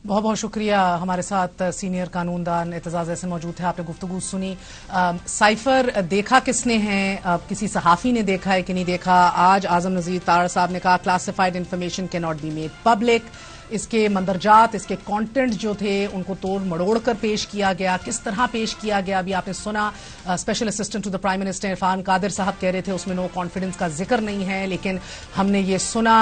बहुत बहुत शुक्रिया। हमारे साथ सीनियर कानूनदान एतजाज ऐसे मौजूद थे। आपने गुफ्तगू सुनी। साइफर देखा किसने है, किसी सहाफ़ी ने देखा है कि नहीं देखा। आज आजम नज़ीर तार साहब ने कहा classified information can not be made public. इसके मंदरजात, इसके कंटेंट जो थे उनको तोड़ मड़ोड़ कर पेश किया गया। किस तरह पेश किया गया अभी आपने सुना। Special assistant to the prime minister Irfan Qadir साहब कह रहे थे उसमें नो कॉन्फिडेंस का जिक्र नहीं है, लेकिन हमने ये सुना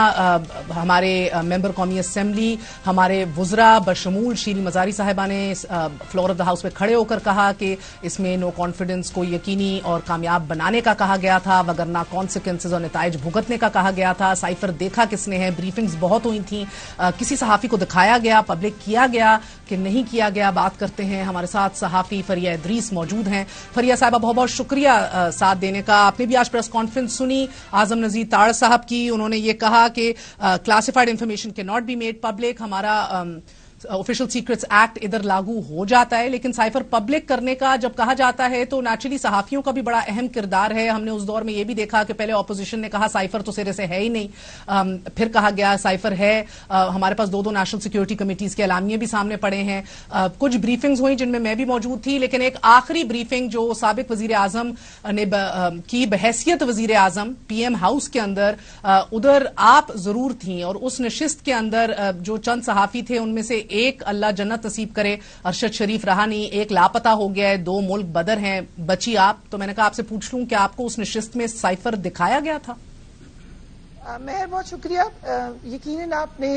हमारे मेंबर कौमी असेंबली, हमारे वुज़रा बशमूल शीरी मजारी साहिबा ने फ्लोर ऑफ द हाउस में खड़े होकर कहा कि इसमें नो कॉन्फिडेंस को यकीनी और कामयाब बनाने का कहा गया था, वगरना कॉन्सिक्वेंसेज और नताइज भुगतने का कहा गया था। साइफर देखा किसने है, ब्रीफिंग्स बहुत हुई थी, किसी सहाफ़ी को दिखाया गया, पब्लिक किया गया कि नहीं किया गया। बात करते हैं। हमारे साथ सहाफ़ी फरिया इदरीस मौजूद हैं। फरिया साहिबा बहुत बहुत शुक्रिया साथ देने का। आपने भी आज प्रेस कॉन्फ्रेंस सुनी आजम नज़ीर ताड़ साहब की। उन्होंने ये कहा कि classified information can not be made public. हमारा ऑफिशियल सीक्रेट्स एक्ट इधर लागू हो जाता है, लेकिन साइफर पब्लिक करने का जब कहा जाता है तो नेचुरली सहाफियों का भी बड़ा अहम किरदार है। हमने उस दौर में ये भी देखा कि पहले ऑपोजिशन ने कहा साइफर तो सिरे से है ही नहीं, फिर कहा गया साइफर है। हमारे पास दो नेशनल सिक्योरिटी कमेटीज के एलामिये भी सामने पड़े हैं। कुछ ब्रीफिंग्स हुई जिनमें मैं भी मौजूद थी, लेकिन एक आखिरी ब्रीफिंग जो साबिक वजीर आजम ने की बहैसियत वजीर आजम पीएम हाउस के अंदर, उधर आप जरूर थी और उस नशिस्त के अंदर जो चंद सहाफी थे उनमें से एक अल्लाह जन्नत नसीब करे अरशद शरीफ रहा नहीं, एक लापता हो गया है, दो मुल्क बदर हैं, बची आप। तो मैंने कहा आपसे पूछ लूं कि आपको उस नशिस्त में साइफर दिखाया गया था? मेहर, बहुत शुक्रिया। यकीनन आपने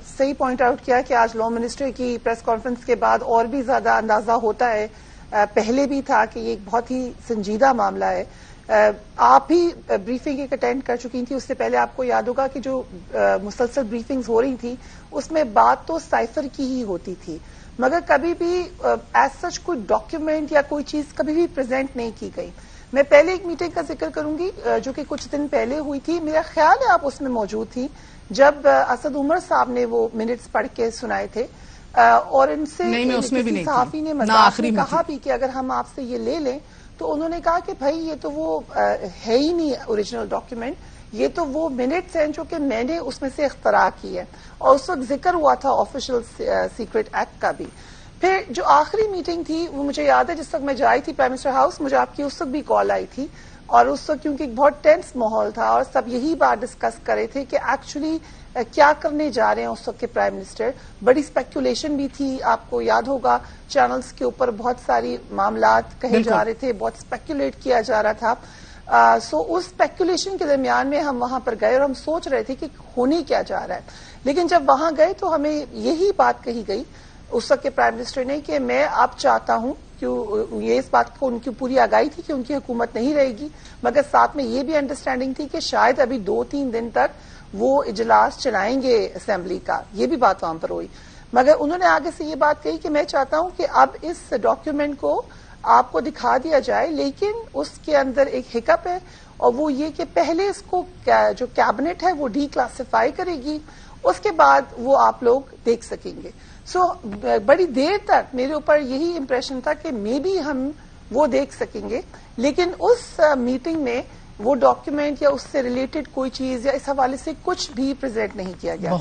सही पॉइंट आउट किया कि आज लॉ मिनिस्टर की प्रेस कॉन्फ्रेंस के बाद और भी ज्यादा अंदाजा होता है, पहले भी था कि ये एक बहुत ही संजीदा मामला है। आप भी ब्रीफिंग एक अटेंड कर चुकी थी, उससे पहले आपको याद होगा कि जो मुसलसल ब्रीफिंग्स हो रही थी उसमें बात तो साइफर की ही होती थी, मगर कभी भी एज सच कोई डॉक्यूमेंट या कोई चीज कभी भी प्रेजेंट नहीं की गई। मैं पहले एक मीटिंग का जिक्र करूंगी जो कि कुछ दिन पहले हुई थी। मेरा ख्याल है आप उसमें मौजूद थी जब असद उमर साहब ने वो मिनट्स पढ़ के सुनाए थे और इनसे किसी सहाफी ने मजाक में कहा भी कि अगर हम आपसे ये ले लें, तो उन्होंने कहा कि भाई ये तो वो है ही नहीं ओरिजिनल डॉक्यूमेंट, ये तो वो मिनट्स हैं जो कि मैंने उसमें से इख्तरा की है। और उस वक्त जिक्र हुआ था ऑफिशियल सीक्रेट एक्ट का भी। फिर जो आखिरी मीटिंग थी वो मुझे याद है जिस वक्त मैं जा रही थी प्राइम मिनिस्टर हाउस, मुझे आपकी उस वक्त भी कॉल आई थी और उस वक्त क्योंकि बहुत टेंस माहौल था और सब यही बात डिस्कस कर रहे थे कि एक्चुअली क्या करने जा रहे हैं उस वक्त के प्राइम मिनिस्टर। बड़ी स्पेकुलेशन भी थी, आपको याद होगा चैनल्स के ऊपर बहुत सारी मामलात कहे जा रहे थे, बहुत स्पेकुलेट किया जा रहा था। सो उस स्पेकुलेशन के दरमियान में हम वहां पर गए और हम सोच रहे थे कि होने क्या जा रहा है। लेकिन जब वहां गए तो हमें यही बात कही गई उस वक्त के प्राइम मिनिस्टर ने कि मैं अब चाहता हूं, क्यों ये इस बात को उनकी पूरी आगाही थी कि उनकी हुकूमत नहीं रहेगी, मगर साथ में ये भी अंडरस्टैंडिंग थी कि शायद अभी 2-3 दिन तक वो इजलास चलाएंगे असेंबली का। ये भी बात वहां पर हुई, मगर उन्होंने आगे से ये बात कही कि मैं चाहता हूं कि अब इस डॉक्यूमेंट को आपको दिखा दिया जाए, लेकिन उसके अंदर एक हिकअप है और वो ये कि पहले इसको जो कैबिनेट है वो डीक्लासिफाई करेगी, उसके बाद वो आप लोग देख सकेंगे। सो बड़ी देर तक मेरे ऊपर यही इंप्रेशन था कि मे बी हम वो देख सकेंगे, लेकिन उस मीटिंग में वो डॉक्यूमेंट या उससे रिलेटेड कोई चीज या इस हवाले से कुछ भी प्रेजेंट नहीं किया गया।